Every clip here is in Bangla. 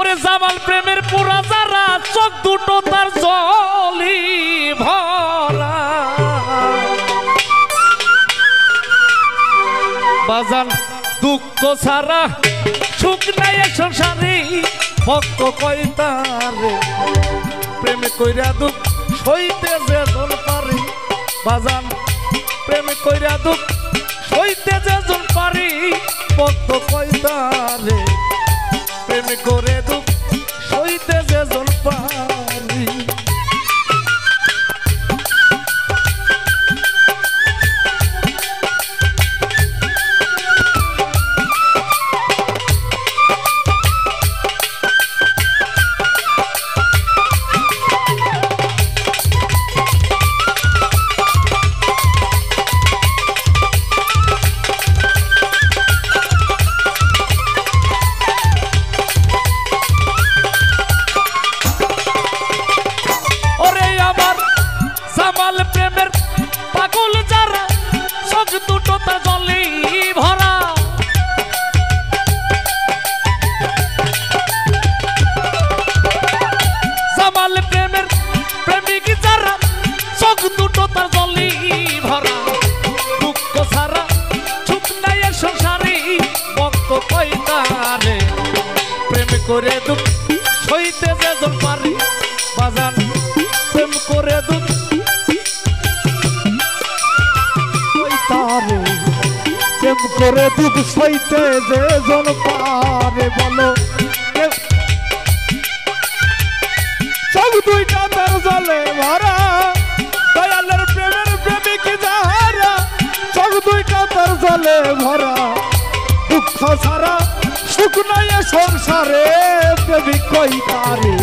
ওরে জামাল প্রেমের পুরা যারা চোখ দুটো তার জলি ভরা বাজান দুঃখ ছাড়া সুখ নাই সংসারে ভক্ত কই তারে প্রেমে কইরা দুঃখ সইতে যে জন পারে বাজান প্রেমে কইরা দুঃখ সইতে যে জন পারে ভক্ত কই তারে প্রেমে করে দুঃখ সইতে যে জন পারে করে দুঃখ সইতে যে জন পারে বাজান প্রেম করে দুঃখ তারে প্রেম করে দুঃখ সইতে যে জন পারে বলো সব দুইটা তার জলে ভরা দয়ালের প্রেমের প্রেমিক যাহারা সব দুইটা তার জলে ভরা দুঃখ ছাড়া সুখ নাই সংসারে প্রেমিক কই তারে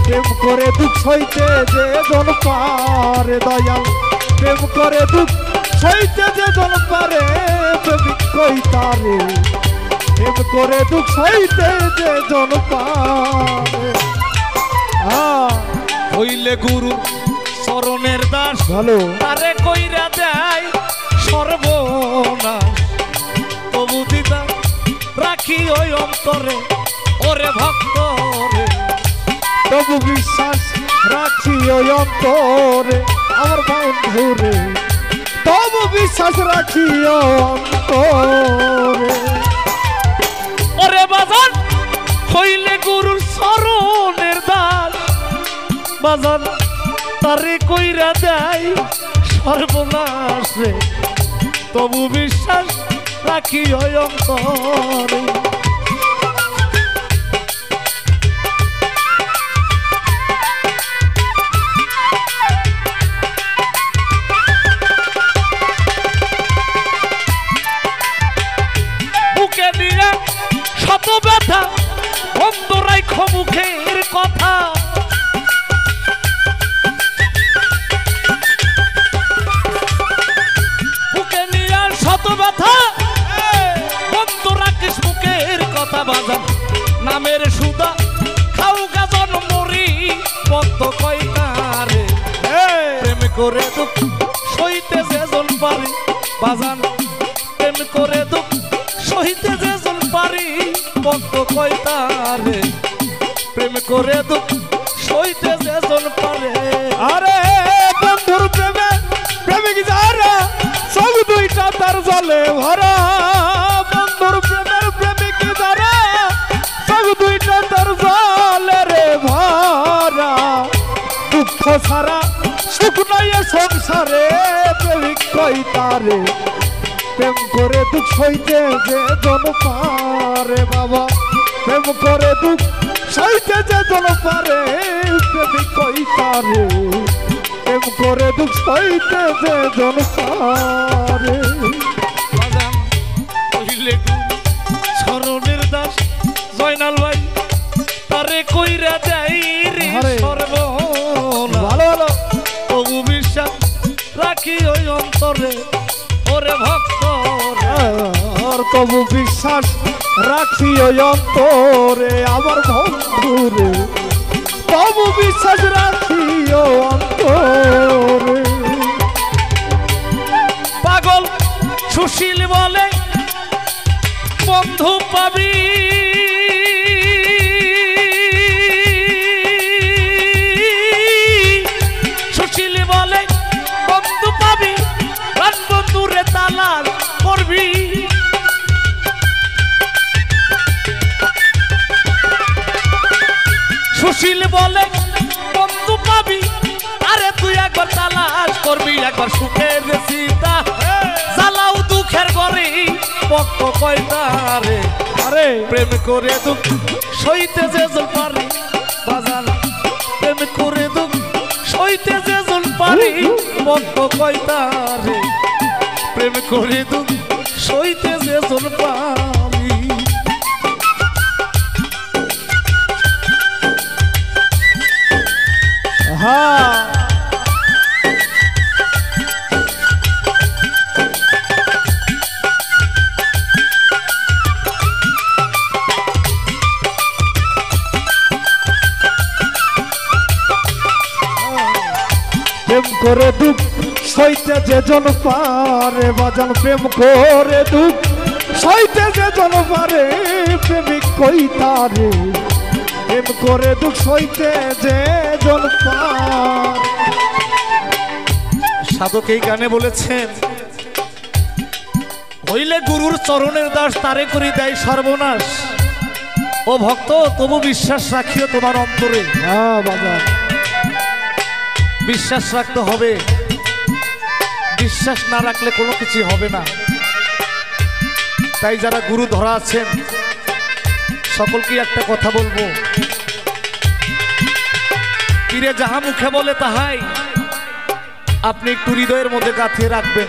প্রেম করে দুঃখ সইতে যে জন পারে দয়াল প্রেম করে দুঃখ সইতে যে জন পারে প্রেমিক কই তারে প্রেম করে দুঃখ সইতে যে জন পারে হইলে গুরু চরণের দাস ভালো তারে কইরা দেয় সর্বনাশ তবু দিদা রাখি ওই অন্তরে ওরে ভক্ত রে তবু বিশ্বাস রাখি ওই অন্তরে আমার বন্ধু রে তবু বিশ্বাস রাখি অন্তরে ওরে বাজান হইলে গুরুর চরণের দাস বাজান তারে কইরা দেয় সর্বনাশ রে তবু বিশ্বাস রাখি ওই অন্তরে বুকে নিয়ে শত ব্যথা বন্ধ রাখো মুখের কথা বুকে নিয়ে শত ব্যথা বন্ধ রাখিস মুখের কথা বাজান নামের সুদা খাও গাজন মরি ভক্ত কই তারে প্রেম করে দুঃখ সইতে যে জন পারে বাজান প্রেম করে দুঃখ সইতে যে জন পারি ভক্ত কই তারে প্রেম করে দুঃখ সইতে যে জন পারে আরে বন্ধুর প্রেমে প্রেমিক যারা সব দুইটা তার জলে ভরা বন্ধুর প্রেমের প্রেমিক যারা সব দুইটা তার জলে রে ভরা দুঃখ ছাড়া সুখ নাই সংসারে প্রেমিক কই তারে প্রেম করে দুঃখ সইতে যে জন পারে বাবা প্রেম করে দুঃখ সইতে যে জন পারে প্রেমিক কই তারে প্রেম করে দুঃখ সইতে যে জন পারে বাজান কইলে চরণের দাস জয়নাল ভাই তারে কইরা দেয় রে সর্বনাশ ভালো ভালো তবু বিশ্বাস রাখি ওই অন্তরে ওরে ভক্ত আর তবু বিশ্বাস রাখি ওই অন্তরে আমার বন্ধুরে তবু বিশ্বাস রাখি অন্তরে পাগল সুশীল বলে বন্ধু পাবি একবার সুখের সীতা জ্বালাও দুঃখের গরি ভক্ত কয়তারে আরে প্রেম করে দুঃখ সইতে যে জন পারি বাজান প্রেম করে দুঃখ সইতে যে জন পারি ভক্ত কয়তারে প্রেম করে দুঃখ সইতে যে জন পারি। হ্যাঁ প্রেম করে দুঃখ সইতে যে জন পারে বাজান প্রেম করে দুঃখ সইতে যে জন পারে প্রেমিক কইতারে প্রেম করে দুঃখ সইতে যে জন পারে। সাধক এই গানে বলেছেন হইলে গুরুর চরণের দাস তারে করি দেয় সর্বনাশ। ও ভক্ত তবু বিশ্বাস রাখিও তোমার অন্তরে। হ্যাঁ বাজান বিশ্বাস রাখতে হবে, বিশ্বাস না রাখলে কোনো কিছু হবে না। তাই যারা গুরু ধরা আছেন সকলকে একটা কথা বলবো, পীরে যাহা মুখে বলে তাহাই আপনি একটু হৃদয়ের মধ্যে গাঁথিয়ে রাখবেন,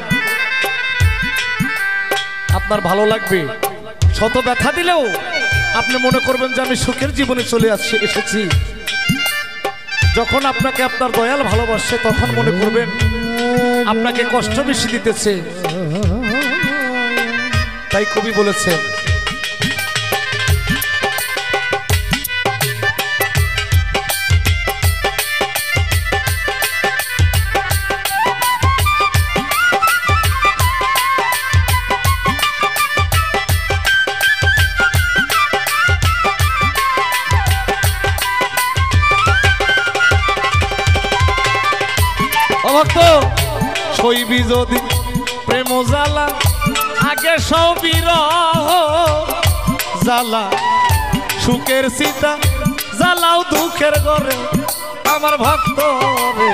আপনার ভালো লাগবে। শত ব্যথা দিলেও আপনি মনে করবেন যে আমি সুখের জীবনে চলে এসেছি। যখন আপনাকে আপনার দয়াল ভালোবাসে তখন মনে করবেন আপনাকে কষ্ট বেশি দিতেছে। তাই কবি বলেছেন ভক্ত সইবি যদি প্রেম জ্বালা আগে সবিরহ জ্বালা সুখের সীতা জ্বালাও দুঃখের ঘরে আমার ভক্ত রে।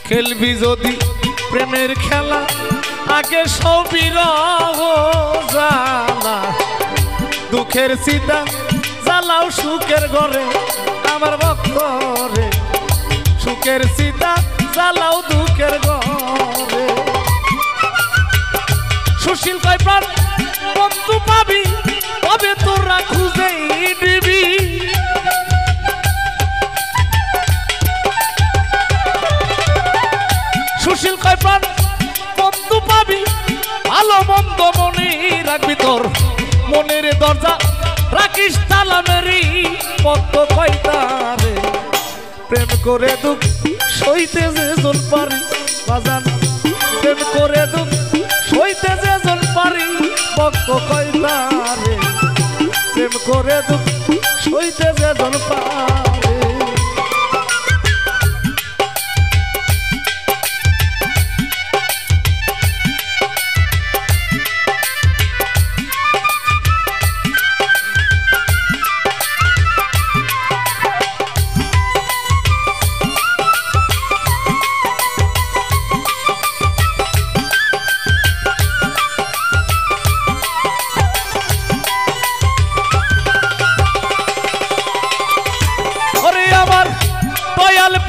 খেলবি যদি প্রেমের খেলা আগে সবিরহ জ্বালা দুঃখের সীতা জ্বালাও সুখের ঘরে আমার ভক্ত রে। সুখের সীতা জ্বালাও দুঃখের ঘরে। সুশীল কয় প্রাণ বন্ধু পাবি তবে তোরা খুঁজেই দিবি। সুশীল কয় প্রাণ বন্ধু পাবি ভালো মন্দ মনে রাখবি তোর মনের দরজা রাখিস তালা মেরি ভক্ত কয়তারে প্রেম করে দুঃখ সইতে যে জন পারি বাজান প্রেম করে দুঃখ সইতে যে জন পারি ভক্ত কয়তারে প্রেম করে দুঃখ সইতে যে জন পারে।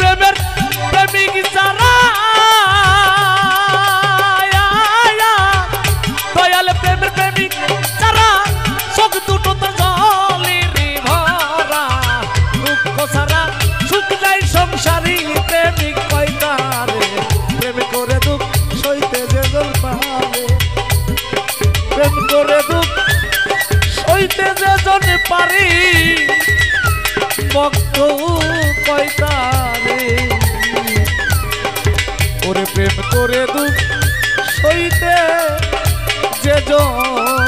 প্রেমের প্রেমিক যারা দয়াল প্রেমের প্রেমিক যারা চোখ দুটো তো জলের ভরা দুঃখ ছাড়া সুখ নাই সংসারী প্রেমিক কয়তারে প্রেম করে দুঃখ সইতে যে জন পারে প্রেম করে দুঃখ সইতে যে জন পারি ভক্ত কয়তারে ওরে প্রেম করে দুঃখ সইতে যে জন